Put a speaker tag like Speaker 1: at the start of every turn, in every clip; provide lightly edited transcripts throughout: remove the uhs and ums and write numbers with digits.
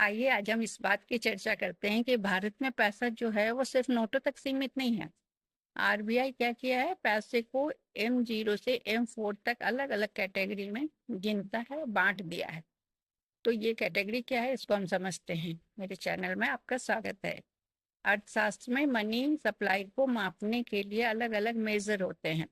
Speaker 1: आइए आज हम इस बात की चर्चा करते हैं कि भारत में पैसा जो है वो सिर्फ नोटों तक सीमित नहीं है। आरबीआई क्या किया है, पैसे को M0 से M4 तक अलग अलग कैटेगरी में गिनता है, बांट दिया है। तो ये कैटेगरी क्या है, इसको हम समझते हैं। मेरे चैनल में आपका स्वागत है। अर्थशास्त्र में मनी सप्लाई को मापने के लिए अलग अलग मेजर होते हैं।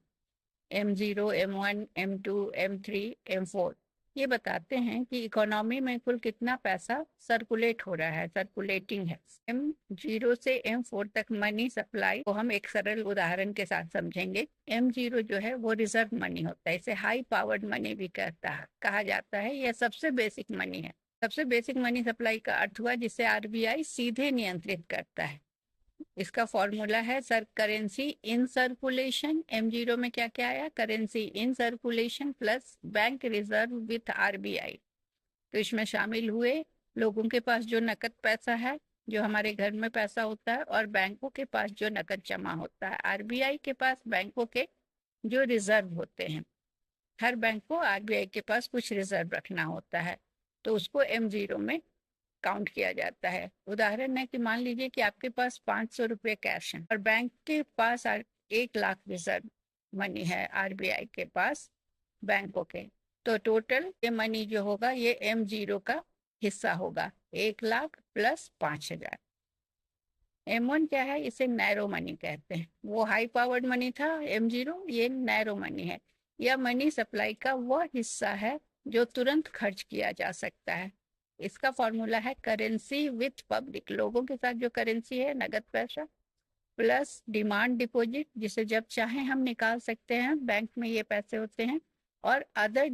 Speaker 1: M0, M1, M2, M3, M4 ये बताते हैं कि इकोनॉमी में कुल कितना पैसा सर्कुलेट हो रहा है, सर्कुलेटिंग है। M0 से M4 तक मनी सप्लाई को हम एक सरल उदाहरण के साथ समझेंगे। M0 जो है वो रिजर्व मनी होता है, इसे हाई पावर्ड मनी भी कहा जाता है। यह सबसे बेसिक मनी है। सबसे बेसिक मनी सप्लाई का अर्थ हुआ जिसे आरबीआई सीधे नियंत्रित करता है। इसका फॉर्मूला है sir currency in circulation. M0 में क्या क्या आया, currency in circulation plus bank reserve with RBI. तो इसमें शामिल हुए लोगों के पास जो नकद पैसा है, जो हमारे घर में पैसा होता है, और बैंकों के पास जो नकद जमा होता है। आरबीआई के पास बैंकों के जो रिजर्व होते हैं, हर बैंक को आरबीआई के पास कुछ रिजर्व रखना होता है, तो उसको M0 में काउंट किया जाता है। उदाहरण है कि मान लीजिए कि आपके पास 500 रुपये कैश है और बैंक के पास 1 लाख रिजर्व मनी है आरबीआई के पास बैंकों के। तो टोटल ये मनी जो होगा ये M0 का हिस्सा होगा, 1 लाख प्लस 5,000। M1 क्या है, इसे नैरो मनी कहते हैं। वो हाई पावर्ड मनी था M0, ये नैरो मनी है। यह मनी सप्लाई का वह हिस्सा है जो तुरंत खर्च किया जा सकता है। इसका फॉर्मूला है करेंसी विथ पब्लिक, लोगों के साथ जो करेंसी है, नगद पैसा, प्लस डिमांड डिपॉजिट, जिसे जब चाहे हम निकाल सकते हैं, बैंक में ये पैसे होते हैं, और अदर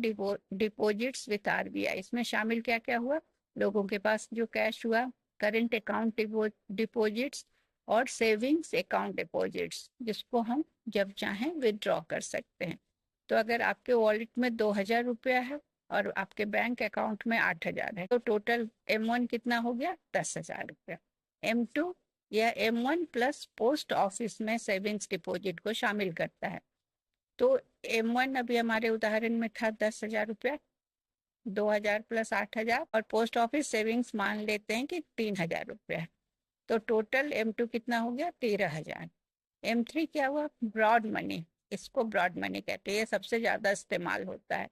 Speaker 1: डिपॉजिट्स विथ आरबीआई। इसमें शामिल क्या क्या हुआ, लोगों के पास जो कैश हुआ, करंट अकाउंट डिपॉजिट्स और सेविंग्स अकाउंट डिपॉजिट्स, जिसको हम जब चाहें विदड्रॉ कर सकते हैं। तो अगर आपके वॉलेट में 2,000 रुपया है और आपके बैंक अकाउंट में 8,000 है, तो टोटल M1 कितना हो गया, 10,000 रुपया। M2 या M1 प्लस पोस्ट ऑफिस में सेविंग्स डिपॉजिट को शामिल करता है। तो M1 अभी हमारे उदाहरण में था 10,000 रुपया, 2,000 प्लस 8,000, और पोस्ट ऑफिस सेविंग्स मान लेते हैं कि 3,000 रुपया। तो टोटल M2 कितना हो गया, 13,000। M3 क्या हुआ, ब्रॉड मनी। इसको ब्रॉड मनी कहते हैं, ये सबसे ज्यादा इस्तेमाल होता है।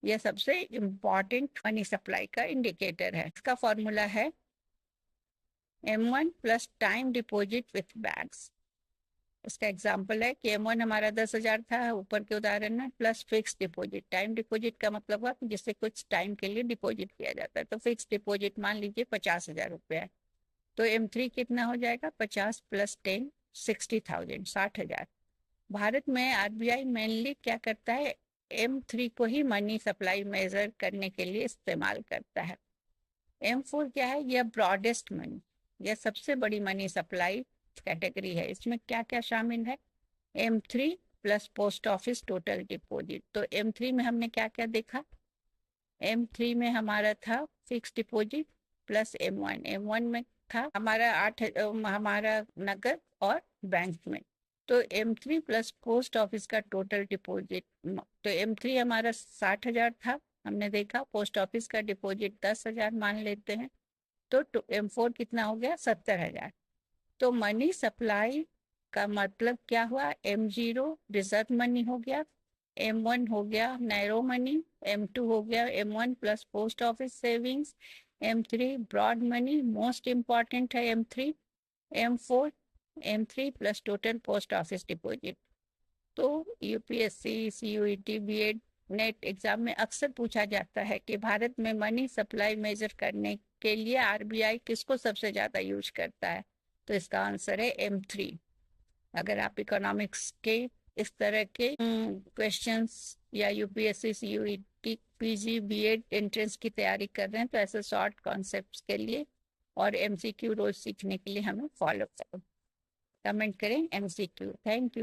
Speaker 1: यह सबसे इम्पॉर्टेंट मनी सप्लाई का इंडिकेटर है। इसका फॉर्मूला है M1 plus time deposit with banks. उसका एग्जाम्पल है कि M1 हमारा 10,000 था ऊपर के उदाहरण में, plus fix deposit. Time deposit का मतलब हुआ जिससे कुछ टाइम के लिए डिपॉजिट किया जाता है। तो फिक्स डिपॉजिट मान लीजिए 50,000 रुपया है। तो M3 कितना हो जाएगा, 50 प्लस 10, 60,000, 60,000। भारत में आरबीआई मेनली क्या करता है, M3 को ही मनी सप्लाई मेजर करने के लिए इस्तेमाल करता है। M4 क्या है, यह ब्रॉडेस्ट मनी, यह सबसे बड़ी मनी सप्लाई कैटेगरी है। इसमें क्या क्या शामिल है, M3 plus post office total deposit. तो M3 में हमने क्या क्या देखा, M3 में हमारा था फिक्स डिपॉजिट प्लस M1 में था हमारा हमारा नगद और बैंक में। तो M3 प्लस पोस्ट ऑफिस का टोटल डिपॉजिट, तो M3 हमारा 60,000 था, हमने देखा। पोस्ट ऑफिस का डिपॉजिट 10,000 मान लेते हैं, तो M4 कितना हो गया, 70,000। तो मनी सप्लाई का मतलब क्या हुआ, M0 रिजर्व मनी हो गया, M1 हो गया नैरो मनी, M2 हो गया M1 plus post office savings, M3 broad money, most important है M3, M4 M3 plus total post office deposit. तो UPSC, CUET, BEd, NET exam में अक्सर पूछा जाता है कि भारत में मनी सप्लाई मेजर करने के लिए आरबीआई किसको सबसे ज्यादा यूज करता है। तो इसका आंसर है M3। अगर आप इकोनॉमिक्स के इस तरह के क्वेश्चंस या UPSC, CUET, PG, BEd entrance की तैयारी कर रहे हैं, तो ऐसे शॉर्ट कॉन्सेप्ट्स के लिए और MCQ रोज सीखने के लिए हमें फॉलो करें, कमेंट करें MCQ। Thank you.